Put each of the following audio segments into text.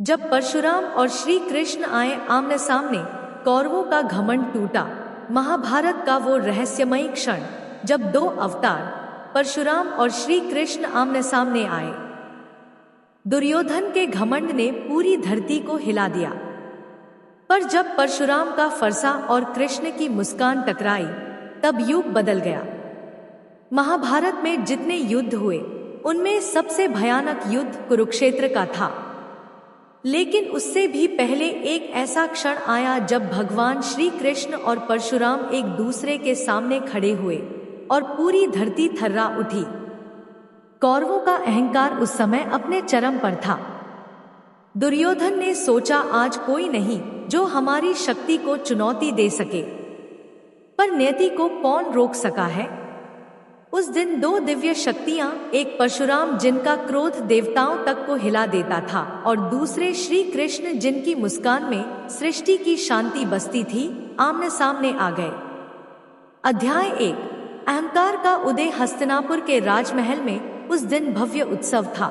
जब परशुराम और श्री कृष्ण आए आमने सामने, कौरवों का घमंड टूटा। महाभारत का वो रहस्यमयी क्षण जब दो अवतार परशुराम और श्री कृष्ण आमने सामने आए। दुर्योधन के घमंड ने पूरी धरती को हिला दिया। पर जब परशुराम का फरसा और कृष्ण की मुस्कान टकराई, तब युग बदल गया। महाभारत में जितने युद्ध हुए, उनमें सबसे भयानक युद्ध कुरुक्षेत्र का था। लेकिन उससे भी पहले एक ऐसा क्षण आया जब भगवान श्री कृष्ण और परशुराम एक दूसरे के सामने खड़े हुए और पूरी धरती थर्रा उठी। कौरवों का अहंकार उस समय अपने चरम पर था। दुर्योधन ने सोचा, आज कोई नहीं जो हमारी शक्ति को चुनौती दे सके। पर नियति को कौन रोक सका है? उस दिन दो दिव्य शक्तियां, एक परशुराम जिनका क्रोध देवताओं तक को हिला देता था, और दूसरे श्री कृष्ण जिनकी मुस्कान में सृष्टि की शांति बसती थी, आमने सामने आ गए। अध्याय 1। अहंकार का उदय। हस्तिनापुर के राजमहल में उस दिन भव्य उत्सव था।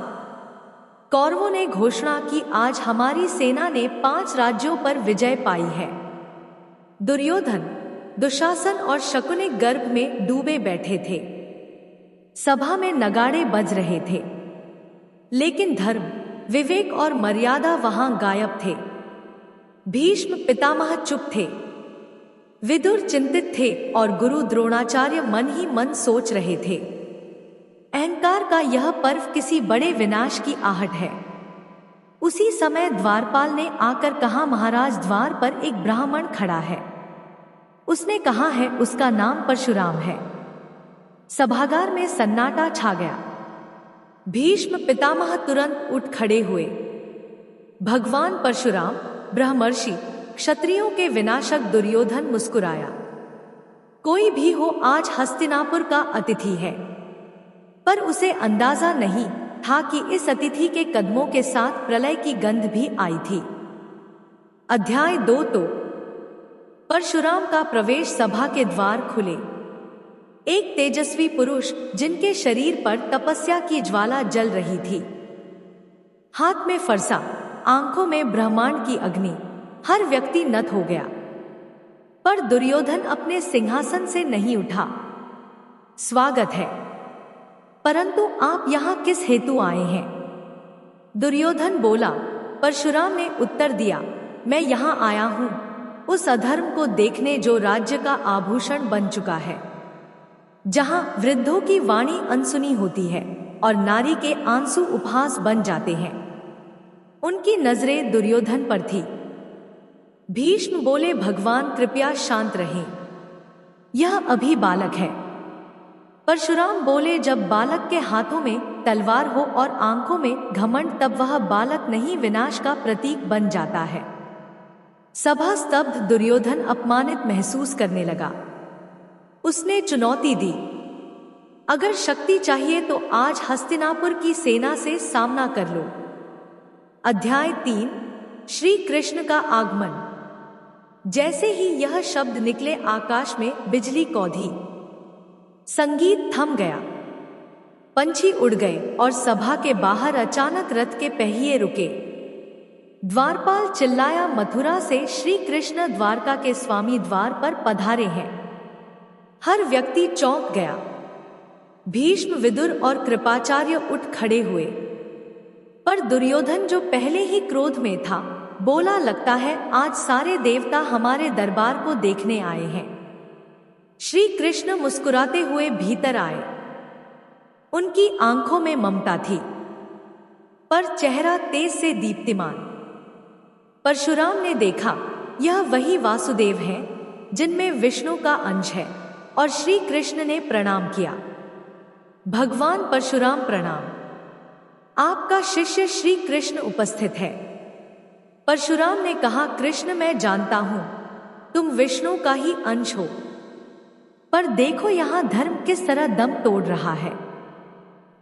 कौरवों ने घोषणा की, आज हमारी सेना ने 5 राज्यों पर विजय पाई है। दुर्योधन, दुशासन और शकुनि गर्भ में डूबे बैठे थे। सभा में नगाड़े बज रहे थे, लेकिन धर्म, विवेक और मर्यादा वहां गायब थे। भीष्म पितामह चुप थे, विदुर चिंतित थे और गुरु द्रोणाचार्य मन ही मन सोच रहे थे। अहंकार का यह पर्व किसी बड़े विनाश की आहट है। उसी समय द्वारपाल ने आकर कहा, महाराज, द्वार पर एक ब्राह्मण खड़ा है। उसने कहा है उसका नाम परशुराम है। सभागार में सन्नाटा छा गया। भीष्म पितामह तुरंत उठ खड़े हुए। भगवान परशुराम, ब्रह्मर्षि, क्षत्रियों के विनाशक। दुर्योधन मुस्कुराया। कोई भी हो, आज हस्तिनापुर का अतिथि है। पर उसे अंदाजा नहीं था कि इस अतिथि के कदमों के साथ प्रलय की गंध भी आई थी। अध्याय 2। तो परशुराम का प्रवेश। सभा के द्वार खुले। एक तेजस्वी पुरुष, जिनके शरीर पर तपस्या की ज्वाला जल रही थी, हाथ में फरसा, आंखों में ब्रह्मांड की अग्नि। हर व्यक्ति नत हो गया। पर दुर्योधन अपने सिंहासन से नहीं उठा। स्वागत है, परंतु आप यहां किस हेतु आए हैं? दुर्योधन बोला। परशुराम ने उत्तर दिया, मैं यहां आया हूं उस अधर्म को देखने जो राज्य का आभूषण बन चुका है, जहां वृद्धों की वाणी अनसुनी होती है और नारी के आंसू उपहास बन जाते हैं। उनकी नजरें दुर्योधन पर थी। भीष्म बोले, भगवान कृपया शांत रहें, यह अभी बालक है। परशुराम बोले, जब बालक के हाथों में तलवार हो और आंखों में घमंड, तब वह बालक नहीं, विनाश का प्रतीक बन जाता है। सभा स्तब्ध। दुर्योधन अपमानित महसूस करने लगा। उसने चुनौती दी, अगर शक्ति चाहिए तो आज हस्तिनापुर की सेना से सामना कर लो। अध्याय 3। श्री कृष्ण का आगमन। जैसे ही यह शब्द निकले, आकाश में बिजली कौंधी, संगीत थम गया, पंछी उड़ गए और सभा के बाहर अचानक रथ के पहिए रुके। द्वारपाल चिल्लाया, मथुरा से श्री कृष्ण द्वारका के स्वामी द्वार पर पधारे हैं। हर व्यक्ति चौंक गया। भीष्म, विदुर और कृपाचार्य उठ खड़े हुए। पर दुर्योधन, जो पहले ही क्रोध में था, बोला, लगता है आज सारे देवता हमारे दरबार को देखने आए हैं। श्री कृष्ण मुस्कुराते हुए भीतर आए। उनकी आंखों में ममता थी, पर चेहरा तेज से दीप्तिमान। परशुराम ने देखा, यह वही वासुदेव हैं जिनमें विष्णु का अंश है, और श्री कृष्ण ने प्रणाम किया। भगवान परशुराम प्रणाम, आपका शिष्य श्री कृष्ण उपस्थित है। परशुराम ने कहा, कृष्ण, मैं जानता हूं तुम विष्णु का ही अंश हो, पर देखो यहां धर्म किस तरह दम तोड़ रहा है।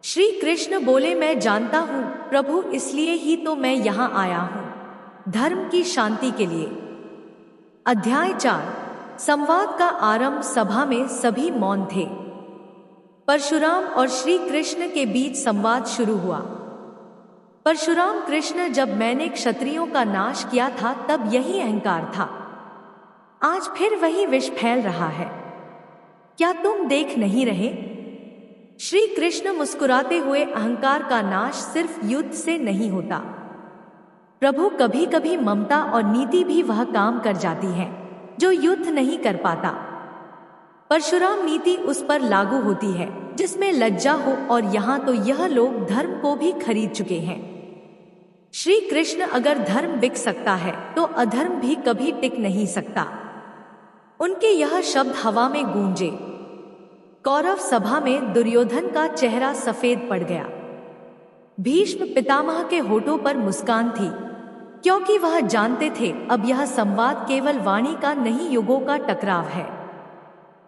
श्री कृष्ण बोले, मैं जानता हूं प्रभु, इसलिए ही तो मैं यहां आया हूं, धर्म की शांति के लिए। अध्याय 4। संवाद का आरंभ। सभा में सभी मौन थे। परशुराम और श्री कृष्ण के बीच संवाद शुरू हुआ। परशुराम कृष्ण, जब मैंने क्षत्रियों का नाश किया था तब यही अहंकार था। आज फिर वही विष फैल रहा है। क्या तुम देख नहीं रहे? श्री कृष्ण मुस्कुराते हुए, अहंकार का नाश सिर्फ युद्ध से नहीं होता प्रभु, कभी कभी ममता और नीति भी वह काम कर जाती है जो युद्ध नहीं कर पाता। परशुराम नीति उस पर लागू होती है जिसमें लज्जा हो, और यहाँ तो यह लोग धर्म को भी खरीद चुके हैं। श्री कृष्ण, अगर धर्म बिक सकता है तो अधर्म भी कभी टिक नहीं सकता। उनके यह शब्द हवा में गूंजे। कौरव सभा में दुर्योधन का चेहरा सफेद पड़ गया। भीष्म पितामह के होठों पर मुस्कान थी, क्योंकि वह जानते थे अब यह संवाद केवल वाणी का नहीं, युगों का टकराव है।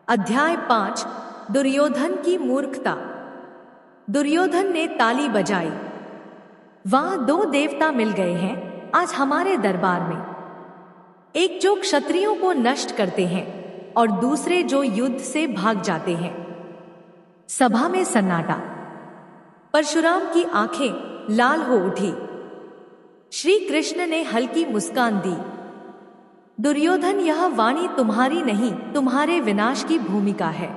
अध्याय 5, दुर्योधन की मूर्खता। दुर्योधन ने ताली बजाई। वहां 2 देवता मिल गए हैं आज हमारे दरबार में, एक जो क्षत्रियों को नष्ट करते हैं और दूसरे जो युद्ध से भाग जाते हैं। सभा में सन्नाटा। परशुराम की आंखें लाल हो उठी। श्री कृष्ण ने हल्की मुस्कान दी। दुर्योधन, यह वाणी तुम्हारी नहीं, तुम्हारे विनाश की भूमिका है।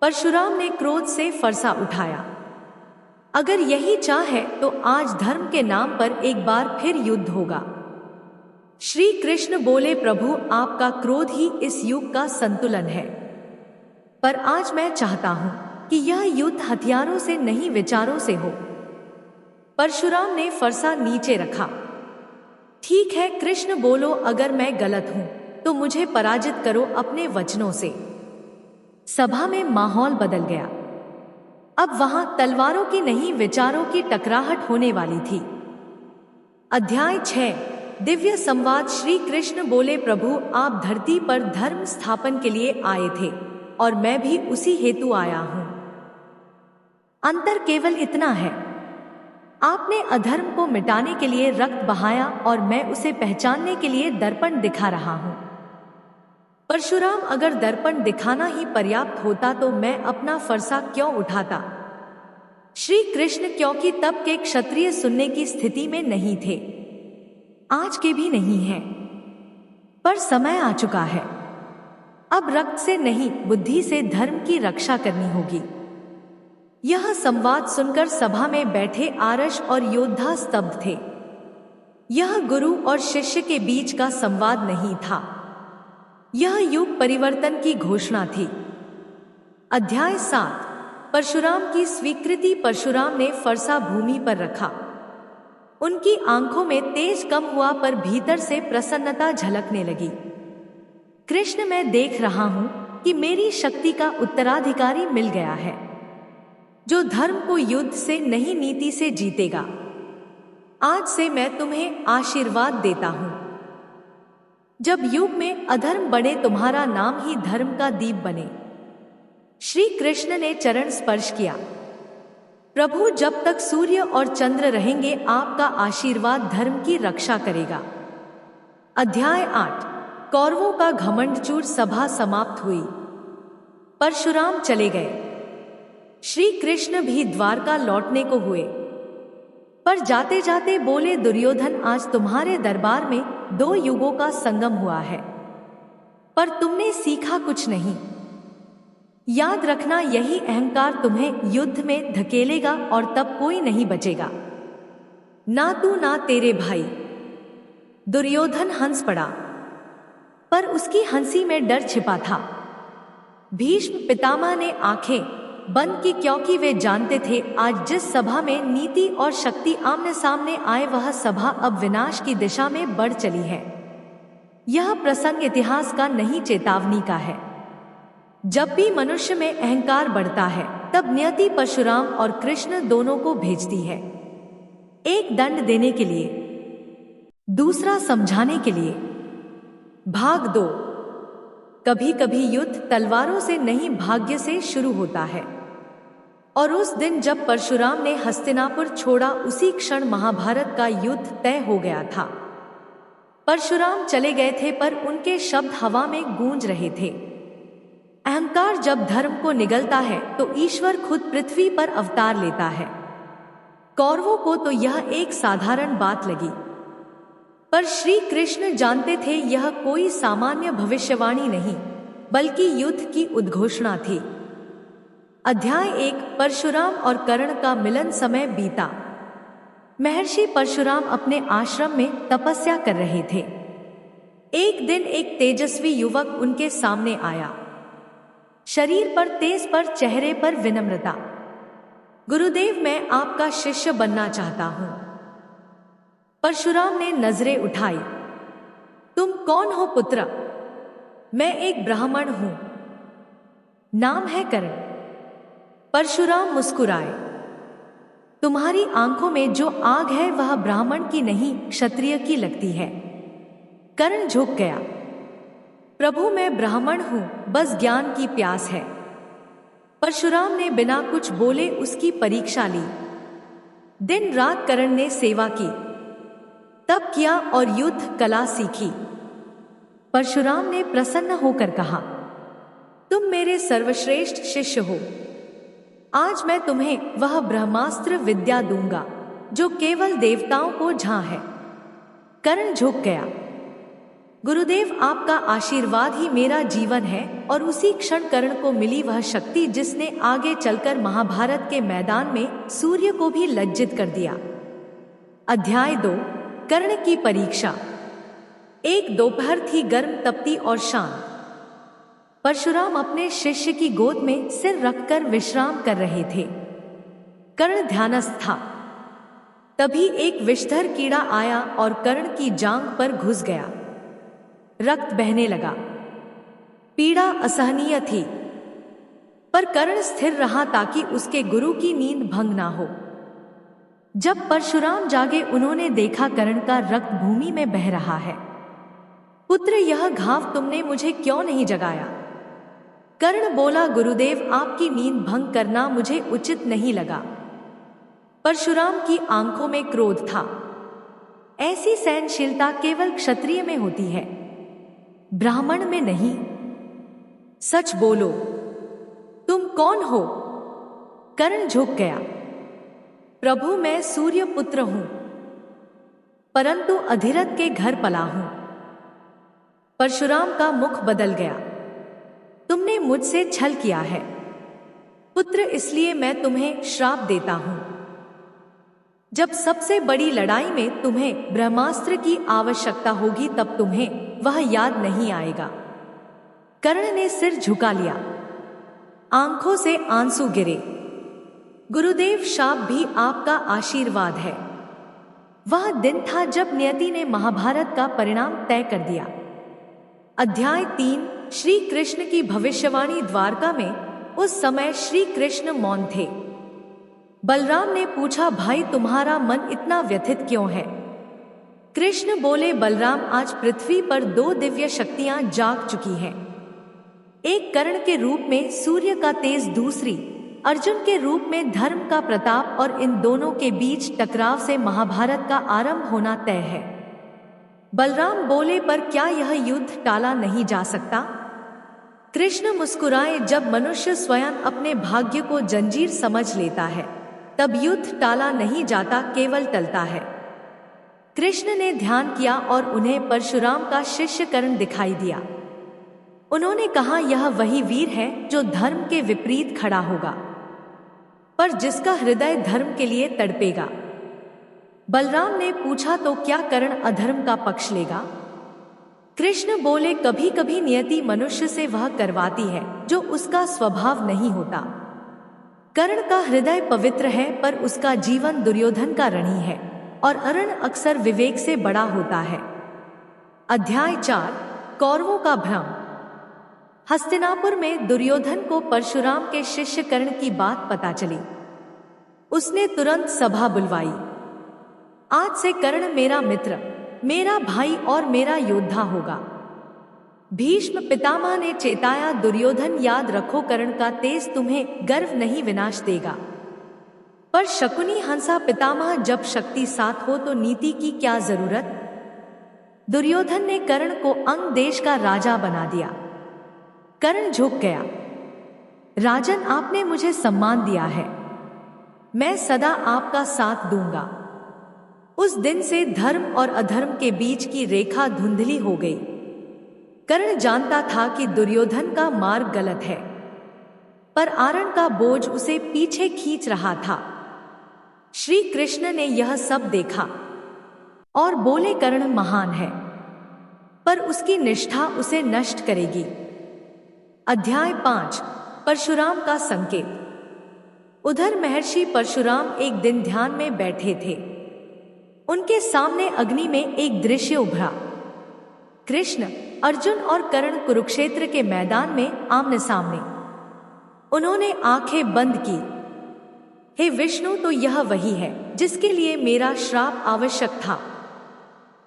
परशुराम ने क्रोध से फरसा उठाया। अगर यही चाह है तो आज धर्म के नाम पर एक बार फिर युद्ध होगा। श्री कृष्ण बोले, प्रभु, आपका क्रोध ही इस युग का संतुलन है, पर आज मैं चाहता हूं कि यह युद्ध हथियारों से नहीं, विचारों से हो। परशुराम ने फरसा नीचे रखा। ठीक है कृष्ण, बोलो, अगर मैं गलत हूं तो मुझे पराजित करो अपने वचनों से। सभा में माहौल बदल गया। अब वहां तलवारों की नहीं, विचारों की टकराहट होने वाली थी। अध्याय 6, दिव्य संवाद। श्री कृष्ण बोले, प्रभु, आप धरती पर धर्म स्थापन के लिए आए थे और मैं भी उसी हेतु आया हूं। अंतर केवल इतना है, आपने अधर्म को मिटाने के लिए रक्त बहाया और मैं उसे पहचानने के लिए दर्पण दिखा रहा हूं। परशुराम, अगर दर्पण दिखाना ही पर्याप्त होता तो मैं अपना फरसा क्यों उठाता? श्री कृष्ण, क्योंकि तब के क्षत्रिय सुनने की स्थिति में नहीं थे, आज के भी नहीं हैं। पर समय आ चुका है, अब रक्त से नहीं, बुद्धि से धर्म की रक्षा करनी होगी। यह संवाद सुनकर सभा में बैठे आरश और योद्धा स्तब्ध थे। यह गुरु और शिष्य के बीच का संवाद नहीं था, यह युग परिवर्तन की घोषणा थी। अध्याय 7, परशुराम की स्वीकृति। परशुराम ने फरसा भूमि पर रखा। उनकी आंखों में तेज कम हुआ, पर भीतर से प्रसन्नता झलकने लगी। कृष्ण, मैं देख रहा हूं कि मेरी शक्ति का उत्तराधिकारी मिल गया है, जो धर्म को युद्ध से नहीं, नीति से जीतेगा। आज से मैं तुम्हें आशीर्वाद देता हूं। जब युग में अधर्म बढ़े, तुम्हारा नाम ही धर्म का दीप बने। श्री कृष्ण ने चरण स्पर्श किया। प्रभु, जब तक सूर्य और चंद्र रहेंगे, आपका आशीर्वाद धर्म की रक्षा करेगा। अध्याय 8, कौरवों का घमंड चूर। सभा समाप्त हुई। परशुराम चले गए। श्री कृष्ण भी द्वारका लौटने को हुए, पर जाते जाते बोले, दुर्योधन, आज तुम्हारे दरबार में 2 युगों का संगम हुआ है, पर तुमने सीखा कुछ नहीं। याद रखना, यही अहंकार तुम्हें युद्ध में धकेलेगा और तब कोई नहीं बचेगा, ना तू ना तेरे भाई। दुर्योधन हंस पड़ा, पर उसकी हंसी में डर छिपा था। भीष्म पितामह ने आंखें बंद की, क्योंकि वे जानते थे आज जिस सभा में नीति और शक्ति आमने सामने आए, वह सभा अब विनाश की दिशा में बढ़ चली है। यह प्रसंग इतिहास का नहीं, चेतावनी का है। जब भी मनुष्य में अहंकार बढ़ता है, तब नियति परशुराम और कृष्ण दोनों को भेजती है, एक दंड देने के लिए, दूसरा समझाने के लिए। भाग 2। कभी कभी युद्ध तलवारों से नहीं, भाग्य से शुरू होता है। और उस दिन जब परशुराम ने हस्तिनापुर छोड़ा, उसी क्षण महाभारत का युद्ध तय हो गया था। परशुराम चले गए थे, पर उनके शब्द हवा में गूंज रहे थे। अहंकार जब धर्म को निगलता है तो ईश्वर खुद पृथ्वी पर अवतार लेता है। कौरवों को तो यह एक साधारण बात लगी, पर श्री कृष्ण जानते थे यह कोई सामान्य भविष्यवाणी नहीं, बल्कि युद्ध की उद्घोषणा थी। अध्याय 1। परशुराम और कर्ण का मिलन। समय बीता। महर्षि परशुराम अपने आश्रम में तपस्या कर रहे थे। एक दिन एक तेजस्वी युवक उनके सामने आया। शरीर पर तेज, पर चेहरे पर विनम्रता। गुरुदेव, मैं आपका शिष्य बनना चाहता हूं। परशुराम ने नजरें उठाई। तुम कौन हो पुत्र? मैं एक ब्राह्मण हूं, नाम है कर्ण। परशुराम मुस्कुराए। तुम्हारी आंखों में जो आग है वह ब्राह्मण की नहीं, क्षत्रिय की लगती है। कर्ण झुक गया। प्रभु, मैं ब्राह्मण हूं, बस ज्ञान की प्यास है। परशुराम ने बिना कुछ बोले उसकी परीक्षा ली। दिन रात कर्ण ने सेवा की, तप किया और युद्ध कला सीखी। परशुराम ने प्रसन्न होकर कहा, तुम मेरे सर्वश्रेष्ठ शिष्य हो। आज मैं तुम्हें वह ब्रह्मास्त्र विद्या दूंगा जो केवल देवताओं को झां है। कर्ण झुक गया। गुरुदेव, आपका आशीर्वाद ही मेरा जीवन है। और उसी क्षण कर्ण को मिली वह शक्ति जिसने आगे चलकर महाभारत के मैदान में सूर्य को भी लज्जित कर दिया। अध्याय 2। कर्ण की परीक्षा। एक दोपहर थी, गर्म, तपती और शांत। परशुराम अपने शिष्य की गोद में सिर रखकर विश्राम कर रहे थे। कर्ण ध्यानस्थ था। तभी एक विषधर कीड़ा आया और कर्ण की जांघ पर घुस गया। रक्त बहने लगा। पीड़ा असहनीय थी, पर कर्ण स्थिर रहा ताकि उसके गुरु की नींद भंग ना हो। जब परशुराम जागे, उन्होंने देखा कर्ण का रक्त भूमि में बह रहा है। पुत्र, यह घाव तुमने मुझे क्यों नहीं जगाया? कर्ण बोला, गुरुदेव, आपकी नींद भंग करना मुझे उचित नहीं लगा। परशुराम की आंखों में क्रोध था। ऐसी सहनशीलता केवल क्षत्रिय में होती है, ब्राह्मण में नहीं। सच बोलो, तुम कौन हो? कर्ण झुक गया। प्रभु, मैं सूर्य पुत्र हूं, परंतु अधिरथ के घर पला हूं। परशुराम का मुख बदल गया। तुमने मुझसे छल किया है पुत्र, इसलिए मैं तुम्हें श्राप देता हूं। जब सबसे बड़ी लड़ाई में तुम्हें ब्रह्मास्त्र की आवश्यकता होगी, तब तुम्हें वह याद नहीं आएगा। कर्ण ने सिर झुका लिया। आंखों से आंसू गिरे। गुरुदेव, शाप भी आपका आशीर्वाद है। वह दिन था जब नियति ने महाभारत का परिणाम तय कर दिया। अध्याय 3। श्री कृष्ण की भविष्यवाणी। द्वारका में उस समय श्री कृष्ण मौन थे। बलराम ने पूछा, भाई, तुम्हारा मन इतना व्यथित क्यों है? कृष्ण बोले, बलराम, आज पृथ्वी पर 2 दिव्य शक्तियां जाग चुकी हैं। एक कर्ण के रूप में सूर्य का तेज, दूसरी अर्जुन के रूप में धर्म का प्रताप, और इन दोनों के बीच टकराव से महाभारत का आरंभ होना तय है। बलराम बोले, पर क्या यह युद्ध टाला नहीं जा सकता? कृष्ण मुस्कुराए, जब मनुष्य स्वयं अपने भाग्य को जंजीर समझ लेता है तब युद्ध टाला नहीं जाता, केवल टलता है। कृष्ण ने ध्यान किया और उन्हें परशुराम का शिष्य कर्ण दिखाई दिया। उन्होंने कहा, यह वही वीर है जो धर्म के विपरीत खड़ा होगा, पर जिसका हृदय धर्म के लिए तड़पेगा। बलराम ने पूछा, तो क्या कर्ण अधर्म का पक्ष लेगा? कृष्ण बोले, कभी कभी नियति मनुष्य से वह करवाती है जो उसका स्वभाव नहीं होता। कर्ण का हृदय पवित्र है, पर उसका जीवन दुर्योधन का ऋणी है, और अरण अक्सर विवेक से बड़ा होता है। अध्याय 4। कौरवों का भ्रम। हस्तिनापुर में दुर्योधन को परशुराम के शिष्य कर्ण की बात पता चली। उसने तुरंत सभा बुलवाई। आज से कर्ण मेरा मित्र, मेरा भाई और मेरा योद्धा होगा। भीष्म पितामह ने चेताया, दुर्योधन, याद रखो, कर्ण का तेज तुम्हें गर्व नहीं विनाश देगा। पर शकुनी हंसा, पितामह, जब शक्ति साथ हो तो नीति की क्या जरूरत? दुर्योधन ने कर्ण को अंग देश का राजा बना दिया। कर्ण झुक गया। राजन, आपने मुझे सम्मान दिया है, मैं सदा आपका साथ दूंगा। उस दिन से धर्म और अधर्म के बीच की रेखा धुंधली हो गई। कर्ण जानता था कि दुर्योधन का मार्ग गलत है, पर आरण का बोझ उसे पीछे खींच रहा था। श्री कृष्ण ने यह सब देखा और बोले, कर्ण महान है, पर उसकी निष्ठा उसे नष्ट करेगी। अध्याय 5 परशुराम का संकेत। उधर महर्षि परशुराम एक दिन ध्यान में बैठे थे। उनके सामने अग्नि में एक दृश्य उभरा। कृष्ण, अर्जुन और कर्ण कुरुक्षेत्र के मैदान में आमने सामने। उन्होंने आंखें बंद की। हे विष्णु, तो यह वही है जिसके लिए मेरा श्राप आवश्यक था।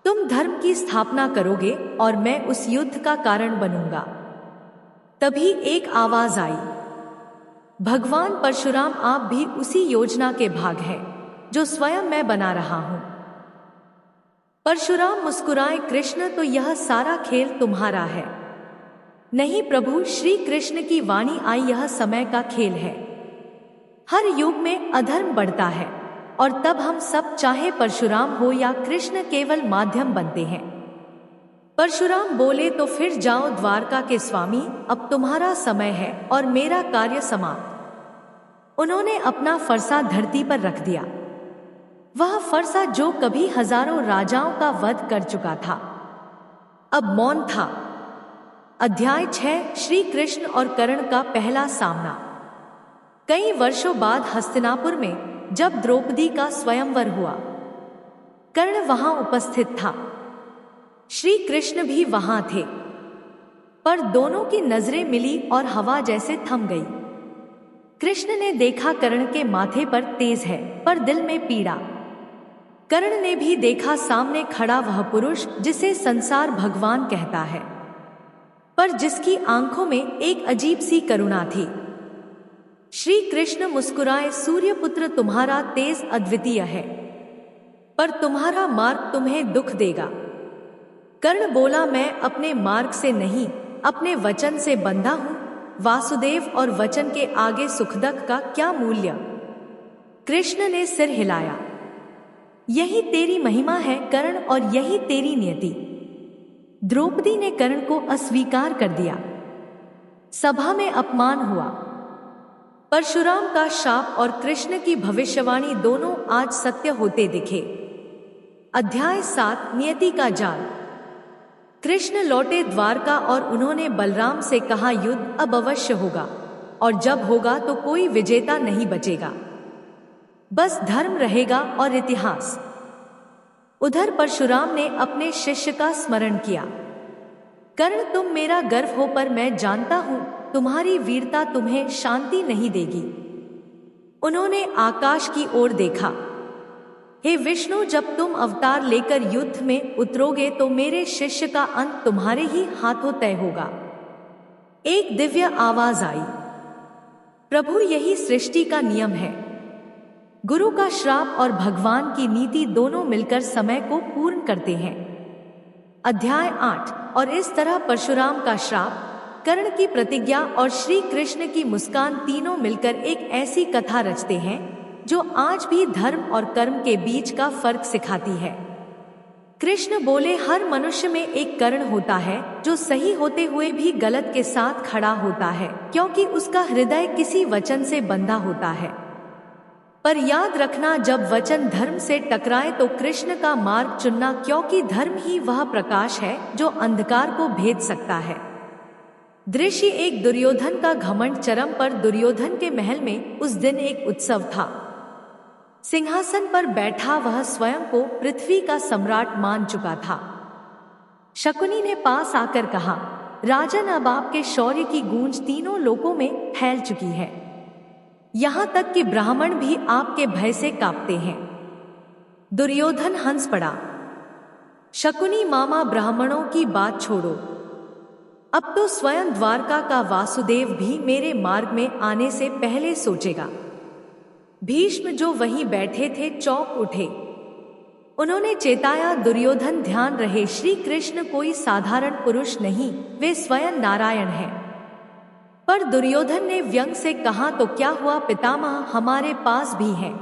तुम धर्म की स्थापना करोगे और मैं उस युद्ध का कारण बनूंगा। तभी एक आवाज आई, भगवान परशुराम, आप भी उसी योजना के भाग हैं जो स्वयं मैं बना रहा हूं। परशुराम मुस्कुराए, कृष्ण, तो यह सारा खेल तुम्हारा है। नहीं प्रभु, श्री कृष्ण की वाणी आई, यह समय का खेल है। हर युग में अधर्म बढ़ता है और तब हम सब, चाहे परशुराम हो या कृष्ण, केवल माध्यम बनते हैं। परशुराम बोले, तो फिर जाओ द्वारका के स्वामी, अब तुम्हारा समय है और मेरा कार्य समाप्त। उन्होंने अपना फरसा धरती पर रख दिया। वह फरसा जो कभी हजारों राजाओं का वध कर चुका था, अब मौन था। अध्याय 6 श्री कृष्ण और कर्ण का पहला सामना। कई वर्षों बाद हस्तिनापुर में जब द्रौपदी का स्वयंवर हुआ, कर्ण वहां उपस्थित था। श्री कृष्ण भी वहां थे, पर दोनों की नजरें मिली और हवा जैसे थम गई। कृष्ण ने देखा कर्ण के माथे पर तेज है, पर दिल में पीड़ा। कर्ण ने भी देखा सामने खड़ा वह पुरुष जिसे संसार भगवान कहता है, पर जिसकी आंखों में एक अजीब सी करुणा थी। श्री कृष्ण मुस्कुराए, सूर्यपुत्र, तुम्हारा तेज अद्वितीय है, पर तुम्हारा मार्ग तुम्हें दुख देगा। कर्ण बोला, मैं अपने मार्ग से नहीं, अपने वचन से बंधा हूं। वासुदेव और वचन के आगे सुखदक का क्या मूल्य। कृष्ण ने सिर हिलाया, यही तेरी महिमा है कर्ण, और यही तेरी नियति। द्रौपदी ने कर्ण को अस्वीकार कर दिया। सभा में अपमान हुआ। परशुराम का शाप और कृष्ण की भविष्यवाणी दोनों आज सत्य होते दिखे। अध्याय 7 नियति का जाल। कृष्ण लौटे द्वारका और उन्होंने बलराम से कहा, युद्ध अब अवश्य होगा, और जब होगा तो कोई विजेता नहीं बचेगा, बस धर्म रहेगा और इतिहास। उधर परशुराम ने अपने शिष्य का स्मरण किया। कर्ण, तुम मेरा गर्व हो, पर मैं जानता हूं तुम्हारी वीरता तुम्हें शांति नहीं देगी। उन्होंने आकाश की ओर देखा। हे विष्णु, जब तुम अवतार लेकर युद्ध में उतरोगे तो मेरे शिष्य का अंत तुम्हारे ही हाथों तय होगा। एक दिव्य आवाज आई, प्रभु, यही सृष्टि का नियम है। गुरु का श्राप और भगवान की नीति दोनों मिलकर समय को पूर्ण करते हैं। अध्याय 8 और इस तरह परशुराम का श्राप, कर्ण की प्रतिज्ञा और श्री कृष्ण की मुस्कान तीनों मिलकर एक ऐसी कथा रचते हैं जो आज भी धर्म और कर्म के बीच का फर्क सिखाती है। कृष्ण बोले, हर मनुष्य में एक कर्ण होता है जो सही होते हुए भी गलत के साथ खड़ा होता है, क्योंकि उसका हृदय किसी वचन से बंधा होता है। पर याद रखना, जब वचन धर्म से टकराए तो कृष्ण का मार्ग चुनना, क्योंकि धर्म ही वह प्रकाश है जो अंधकार को भेद सकता है। दृश्य एक दुर्योधन का घमंड चरम पर। दुर्योधन के महल में उस दिन एक उत्सव था। सिंहासन पर बैठा वह स्वयं को पृथ्वी का सम्राट मान चुका था। शकुनी ने पास आकर कहा, राजन, अब आपके शौर्य की गूंज तीनों लोकों में फैल चुकी है। यहां तक कि ब्राह्मण भी आपके भय से कांपते हैं। दुर्योधन हंस पड़ा। शकुनी मामा, ब्राह्मणों की बात छोड़ो, अब तो स्वयं द्वारका का वासुदेव भी मेरे मार्ग में आने से पहले सोचेगा। भीष्म जो वहीं बैठे थे चौंक उठे। उन्होंने चेताया, दुर्योधन ध्यान रहे, श्री कृष्ण कोई साधारण पुरुष नहीं, वे स्वयं नारायण हैं। पर दुर्योधन ने व्यंग से कहा, तो क्या हुआ पितामह, हमारे पास भी हैं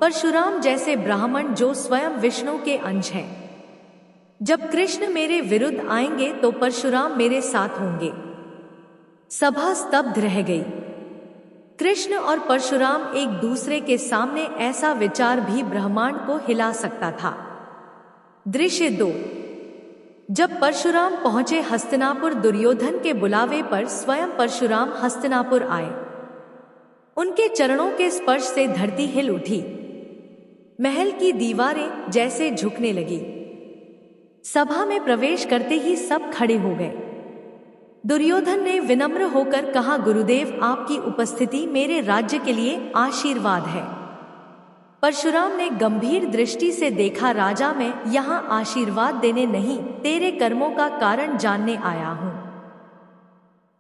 परशुराम जैसे ब्राह्मण जो स्वयं विष्णु के अंश हैं। जब कृष्ण मेरे विरुद्ध आएंगे तो परशुराम मेरे साथ होंगे। सभा स्तब्ध रह गई। कृष्ण और परशुराम एक दूसरे के सामने, ऐसा विचार भी ब्रह्मांड को हिला सकता था। दृश्य 2। जब परशुराम पहुंचे हस्तिनापुर, दुर्योधन के बुलावे पर स्वयं परशुराम हस्तिनापुर आए। उनके चरणों के स्पर्श से धरती हिल उठी। महल की दीवारें जैसे झुकने लगी। सभा में प्रवेश करते ही सब खड़े हो गए। दुर्योधन ने विनम्र होकर कहा, गुरुदेव, आपकी उपस्थिति मेरे राज्य के लिए आशीर्वाद है। परशुराम ने गंभीर दृष्टि से देखा, राजा, मैं यहाँ आशीर्वाद देने नहीं, तेरे कर्मों का कारण जानने आया हूँ।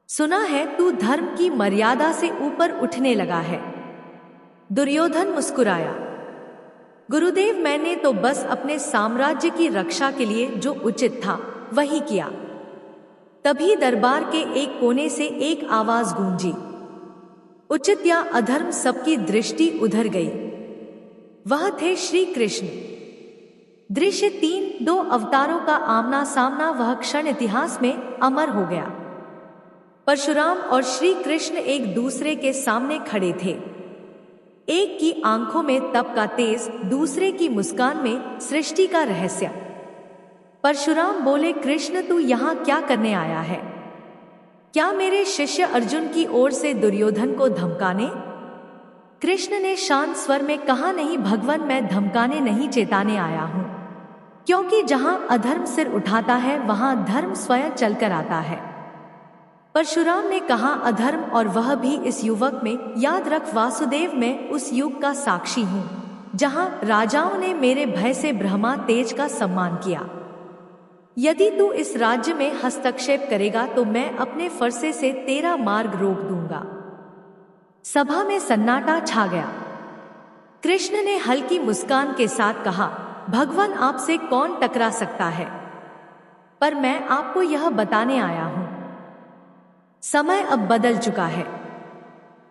सुना है तू धर्म की मर्यादा से ऊपर उठने लगा है। दुर्योधन मुस्कुराया, गुरुदेव, मैंने तो बस अपने साम्राज्य की रक्षा के लिए जो उचित था वही किया। तभी दरबार के एक कोने से एक आवाज गूंजी। उचित या अधर्म, सबकी दृष्टि उधर गई। वह थे श्री कृष्ण। दृश्य 3। 2 अवतारों का आमना सामना। वह क्षण इतिहास में अमर हो गया। परशुराम और श्री कृष्ण एक दूसरे के सामने खड़े थे। एक की आंखों में तप का तेज, दूसरे की मुस्कान में सृष्टि का रहस्य। परशुराम बोले, कृष्ण, तू यहाँ क्या करने आया है? क्या मेरे शिष्य अर्जुन की ओर से दुर्योधन को धमकाने? कृष्ण ने शांत स्वर में कहा, नहीं भगवान, मैं धमकाने नहीं, चेताने आया हूँ। क्योंकि जहाँ अधर्म सिर उठाता है वहाँ धर्म स्वयं चलकर आता है। परशुराम ने कहा, अधर्म, और वह भी इस युवक में। याद रख वासुदेव, मैं उस युग का साक्षी हूँ जहाँ राजाओं ने मेरे भय से ब्रह्मा तेज का सम्मान किया। यदि तू इस राज्य में हस्तक्षेप करेगा तो मैं अपने फरसे से तेरा मार्ग रोक दूंगा। सभा में सन्नाटा छा गया। कृष्ण ने हल्की मुस्कान के साथ कहा, भगवान, आपसे कौन टकरा सकता है? पर मैं आपको यह बताने आया हूं, समय अब बदल चुका है।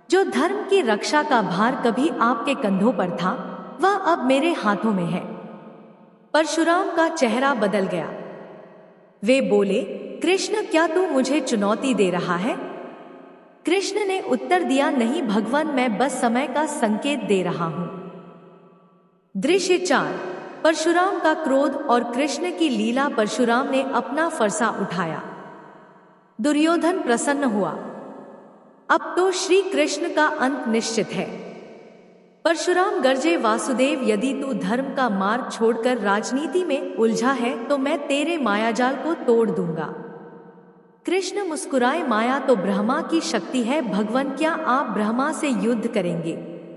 जो धर्म की रक्षा का भार कभी आपके कंधों पर था, वह अब मेरे हाथों में है। परशुराम का चेहरा बदल गया। वे बोले, कृष्ण, क्या तू मुझे चुनौती दे रहा है? कृष्ण ने उत्तर दिया, नहीं भगवान, मैं बस समय का संकेत दे रहा हूं। दृश्य 4। परशुराम का क्रोध और कृष्ण की लीला। परशुराम ने अपना फरसा उठाया। दुर्योधन प्रसन्न हुआ। अब तो श्री कृष्ण का अंत निश्चित है। परशुराम गरजे, वासुदेव, यदि तू धर्म का मार्ग छोड़कर राजनीति में उलझा है तो मैं तेरे मायाजाल को तोड़ दूंगा। कृष्ण मुस्कुराए, माया तो ब्रह्मा की शक्ति है भगवान, क्या आप ब्रह्मा से युद्ध करेंगे?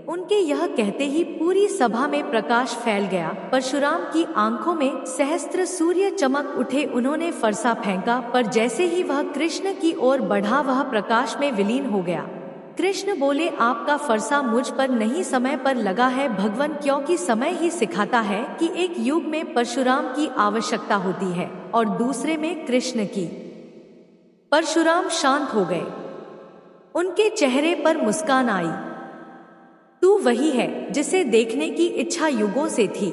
उनके यह कहते ही पूरी सभा में प्रकाश फैल गया। परशुराम की आंखों में सहस्त्र सूर्य चमक उठे। उन्होंने फरसा फेंका, पर जैसे ही वह कृष्ण की ओर बढ़ा वह प्रकाश में विलीन हो गया। कृष्ण बोले, आपका फरसा मुझ पर नहीं, समय पर लगा है भगवान, क्योंकि समय ही सिखाता है कि एक युग में परशुराम की आवश्यकता होती है और दूसरे में कृष्ण की। परशुराम शांत हो गए। उनके चेहरे पर मुस्कान आई। तू वही है जिसे देखने की इच्छा युगों से थी।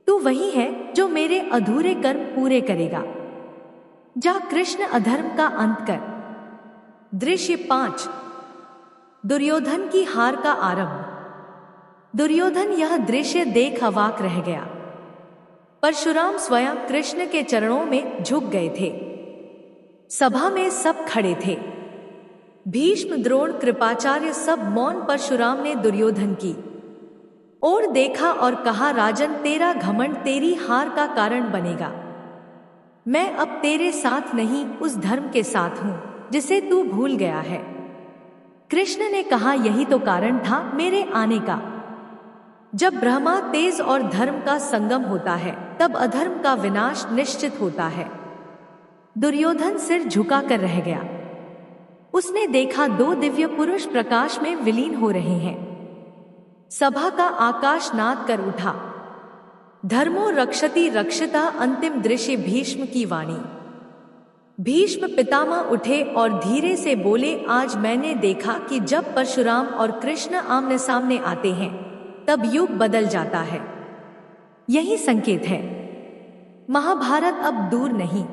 तू वही है जो मेरे अधूरे कर्म पूरे करेगा। जा, कृष्ण, अधर्म का अंत कर। दृश्य 5। दुर्योधन की हार का आरंभ। दुर्योधन यह दृश्य देख अवाक रह गया। परशुराम स्वयं कृष्ण के चरणों में झुक गए थे। सभा में सब खड़े थे। भीष्म, द्रोण, कृपाचार्य सब मौन। परशुराम ने दुर्योधन की ओर देखा और कहा, राजन, तेरा घमंड तेरी हार का कारण बनेगा। मैं अब तेरे साथ नहीं, उस धर्म के साथ हूं जिसे तू भूल गया है। कृष्ण ने कहा, यही तो कारण था मेरे आने का। जब ब्रह्मा तेज और धर्म का संगम होता है तब अधर्म का विनाश निश्चित होता है। दुर्योधन सिर झुकाकर रह गया। उसने देखा 2 दिव्य पुरुष प्रकाश में विलीन हो रहे हैं। सभा का आकाश नाद कर उठा। धर्मो रक्षति रक्षिता। अंतिम दृश्य भीष्म की वाणी। भीष्म पितामह उठे और धीरे से बोले, आज मैंने देखा कि जब परशुराम और कृष्ण आमने सामने आते हैं तब युग बदल जाता है। यही संकेत है। महाभारत अब दूर नहीं।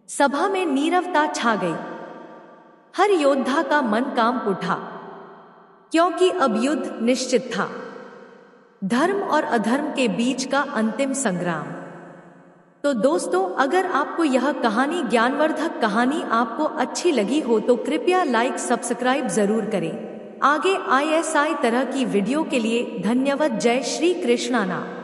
सभा में नीरवता छा गई। हर योद्धा का मन कांप उठा, क्योंकि अब युद्ध निश्चित था। धर्म और अधर्म के बीच का अंतिम संग्राम। तो दोस्तों, अगर आपको यह कहानी, ज्ञानवर्धक कहानी आपको अच्छी लगी हो तो कृपया लाइक सब्सक्राइब जरूर करें। आगे ISI तरह की वीडियो के लिए धन्यवाद। जय श्री कृष्णाना।